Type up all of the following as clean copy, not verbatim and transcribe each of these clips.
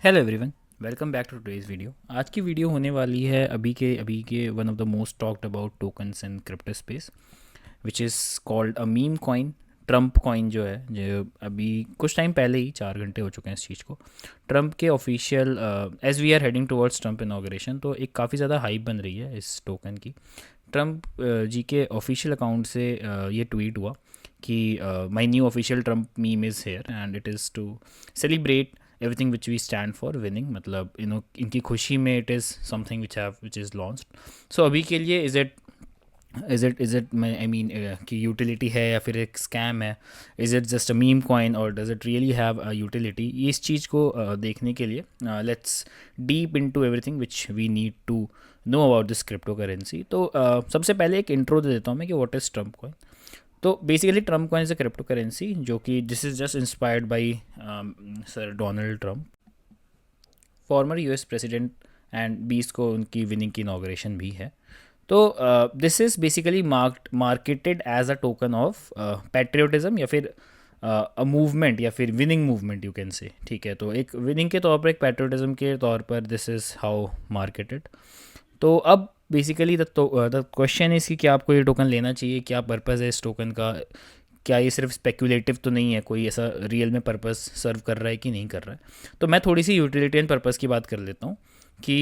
Hello everyone, welcome back to today's video. आज की video होने वाली है अभी के one of the most talked about tokens in crypto space, which is called a meme coin. Trump coin जो है, जो अभी कुछ टाइम पहले ही 4 घंटे हो चुके हैं इस चीज़ को, ट्रम्प के official as we are heading towards Trump inauguration, तो एक काफ़ी ज़्यादा हाइप बन रही है इस टोकन की। ट्रम्प जी के ऑफिशियल अकाउंट से ये ट्वीट हुआ कि my new official Trump meme is here and it is to celebrate everything which we stand for winning. मतलब इनकी खुशी में it is something which is launched. So अभी के लिए इज़ इट आई मीन कि यूटिलिटी है या फिर एक स्कैम है, is it just a meme coin और does it really have a utility. इस चीज़ को देखने के लिए let's deep in to everything which we need to know about this crypto currency. तो सबसे पहले एक इंट्रो दे देता हूँ मैं कि व्हाट इज़ ट्रम्प कॉइन। तो basically Trump coin is a cryptocurrency जो कि this is just inspired by sir Donald Trump, former US president, and 20 को उनकी विनिंग की इनाग्रेशन भी है। तो this is basically marketed as a token of patriotism या फिर अ मूवमेंट या फिर winning movement you can say. ठीक है, तो एक विनिंग के तौर पर, एक पैट्रियोटिज्म के तौर पर दिस इज़ हाउ मार्केटेड। तो अब बेसिकली द क्वेश्चन इज़ कि क्या आपको ये टोकन लेना चाहिए, क्या पर्पज़ है इस टोकन का, क्या ये सिर्फ स्पेक्यूलेटिव तो नहीं है, कोई ऐसा रियल में पर्पस सर्व कर रहा है कि नहीं कर रहा है। तो मैं थोड़ी सी यूटिलिटी पर्पस की बात कर लेता हूँ कि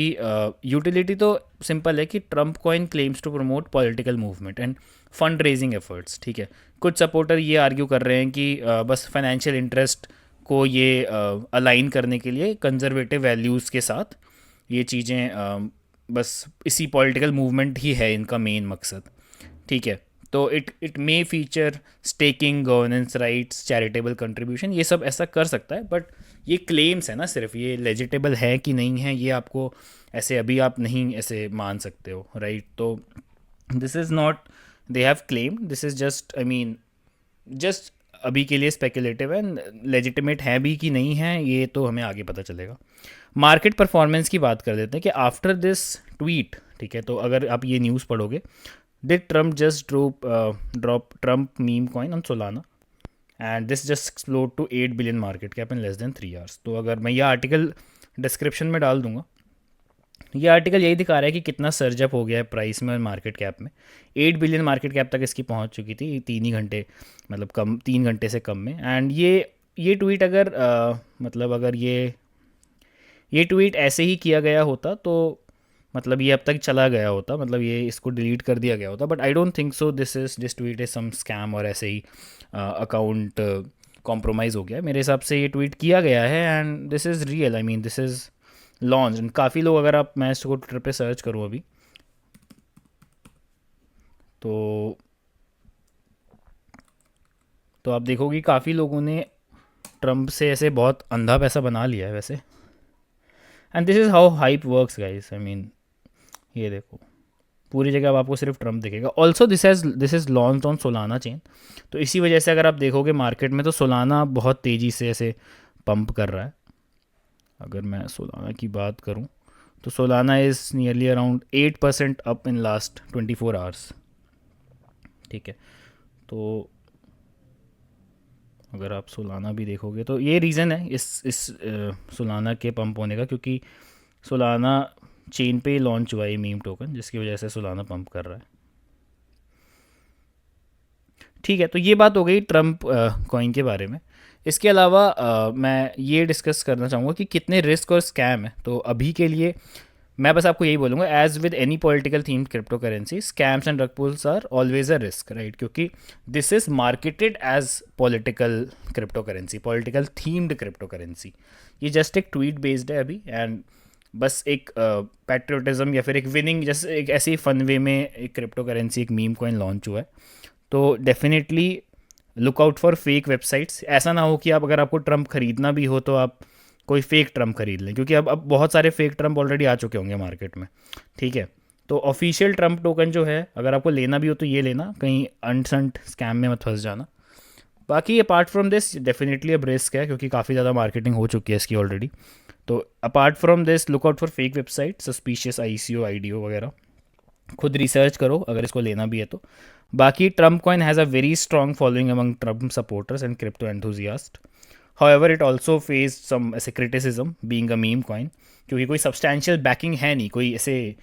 यूटिलिटी तो सिंपल है कि Trump coin claims to promote political movement and fundraising efforts. ठीक है, कुछ सपोर्टर ये आर्ग्यू कर रहे हैं कि बस फाइनेंशियल इंटरेस्ट को ये अलाइन करने के लिए कंजर्वेटिव वैल्यूज़ के साथ ये चीज़ें बस इसी पॉलिटिकल मूवमेंट ही है इनका मेन मकसद। ठीक है, तो it may feature staking, governance rights, charitable contribution, ये सब ऐसा कर सकता है। बट ये क्लेम्स है ना, सिर्फ ये लेजिटेबल है कि नहीं है ये आपको ऐसे अभी आप नहीं ऐसे मान सकते हो, राइट। तो this is not they have claim, this is just I mean just अभी के लिए स्पेकुलेटिव है। लेजिटिमेट है भी कि नहीं है ये तो हमें आगे पता चलेगा। मार्केट परफॉर्मेंस की बात कर देते हैं कि आफ्टर दिस ट्वीट, ठीक है, तो अगर आप ये न्यूज़ पढ़ोगे, did Trump just drop Trump meme coin on Solana and this just explode to 8 billion market cap in less than 3 hours. तो अगर मैं ये आर्टिकल डिस्क्रिप्शन में डाल दूंगा, ये आर्टिकल यही दिखा रहा है कि कितना सर्जअप हो गया है प्राइस में और मार्केट कैप में। 8 बिलियन मार्केट कैप तक इसकी पहुंच चुकी थी 3 ही घंटे, मतलब कम 3 घंटे से कम में। एंड ये ट्वीट अगर मतलब अगर ये ट्वीट ऐसे ही किया गया होता तो मतलब ये अब तक चला गया होता, मतलब ये इसको डिलीट कर दिया गया होता। But I don't think so this tweet is some scam और ऐसे ही अकाउंट कॉम्प्रोमाइज़ हो गया। मेरे हिसाब से ये ट्वीट किया गया है and this is real, I mean this is launch. काफ़ी लोग, अगर आप, मैं इसको ट्विटर पे सर्च करूँ अभी तो आप देखोगे काफ़ी लोगों ने ट्रम्प से ऐसे बहुत अंधा पैसा बना लिया है वैसे। And this is how hype works guys, I mean ये देखो पूरी जगह अब आपको सिर्फ ट्रम्प दिखेगा। Also this is launch on Solana chain, तो इसी वजह से अगर आप देखोगे मार्केट में तो सोलाना बहुत तेज़ी से ऐसे पंप कर रहा है। अगर मैं सोलाना की बात करूं तो Solana is nearly around 8% up in last 24 hours. ठीक है, तो अगर आप सोलाना भी देखोगे तो ये रीज़न है इस सोलाना के पंप होने का, क्योंकि सोलाना चेन पे लॉन्च हुआ है मीम टोकन, जिसकी वजह से सोलाना पंप कर रहा है। ठीक है, तो ये बात हो गई ट्रम्प कॉइन के बारे में। इसके अलावा मैं ये डिस्कस करना चाहूँगा कि कितने रिस्क और स्कैम है। तो अभी के लिए मैं बस आपको यही बोलूँगा, as with any political themed crypto currency, scams and rug pulls are always a risk, right, क्योंकि this is marketed as political crypto currency, political themed crypto currency. ये जस्ट एक ट्वीट बेस्ड है अभी, एंड बस एक patriotism या फिर एक विनिंग, जैसे एक ऐसे ही फन वे में एक क्रिप्टो करेंसी, एक मीम कॉइन लॉन्च हुआ है। तो definitely look out for fake websites. ऐसा ना हो कि आप, अगर आपको ट्रम्प खरीदना भी हो तो आप कोई फेक ट्रम्प खरीद लें, क्योंकि अब बहुत सारे फेक ट्रम्प ऑलरेडी आ चुके होंगे मार्केट में। ठीक है, तो ऑफिशियल ट्रम्प टोकन जो है, अगर आपको लेना भी हो तो ये लेना, कहीं अनसंट स्कैम में मत फंस जाना। बाकी अपार्ट फ्रॉम दिस डेफिनेटली अब रिस्क है, क्योंकि काफ़ी ज़्यादा मार्केटिंग हो चुकी है इसकी ऑलरेडी। तो apart from this look out for fake website, suspicious ICO IDO वगैरह, खुद रिसर्च करो अगर इसको लेना भी है तो। बाकी Trump coin has a very strong following among Trump supporters and crypto enthusiast. However it also face some ऐसे criticism being a meme coin, क्योंकि कोई सब्सटैंशियल बैकिंग है नहीं, कोई ऐसे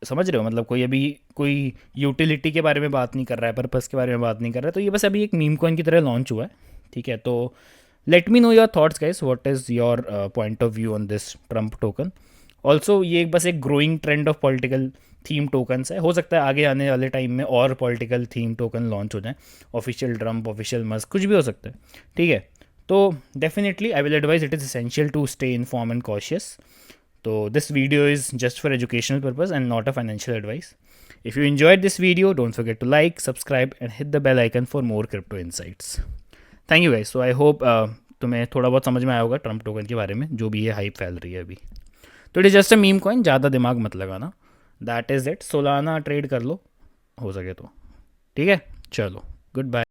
समझ रहे हो, मतलब कोई अभी कोई यूटिलिटी के बारे में बात नहीं कर रहा है, पर्पस के बारे में बात नहीं कर रहा है, तो ये बस अभी एक मीम कॉइन की तरह लॉन्च हुआ है। ठीक है, तो let me know your thoughts guys, what is your point of view on this Trump token. Also ये बस एक growing trend of political theme tokens है, हो सकता है आगे आने वाले टाइम में और पॉलिटिकल थीम टोकन लॉन्च हो जाए, ऑफिशियल ट्रम्प, ऑफिशियल मस्क, कुछ भी हो सकता है। ठीक है, तो definitely I will advise it is essential to stay inform and cautious. So this video is just for educational purpose and not a financial advice. If you enjoyed this video, don't forget to like, subscribe and hit the bell icon for more crypto insights. Thank you guys. So I hope तुम्हें थोड़ा बहुत समझ में आया होगा Trump token के बारे में, जो भी ये हाइप फैल रही है अभी। तो it is just a meme coin, ज़्यादा दिमाग मत लगाना। That is it. Solana trade कर लो हो सके तो। ठीक है, चलो, गुड बाय।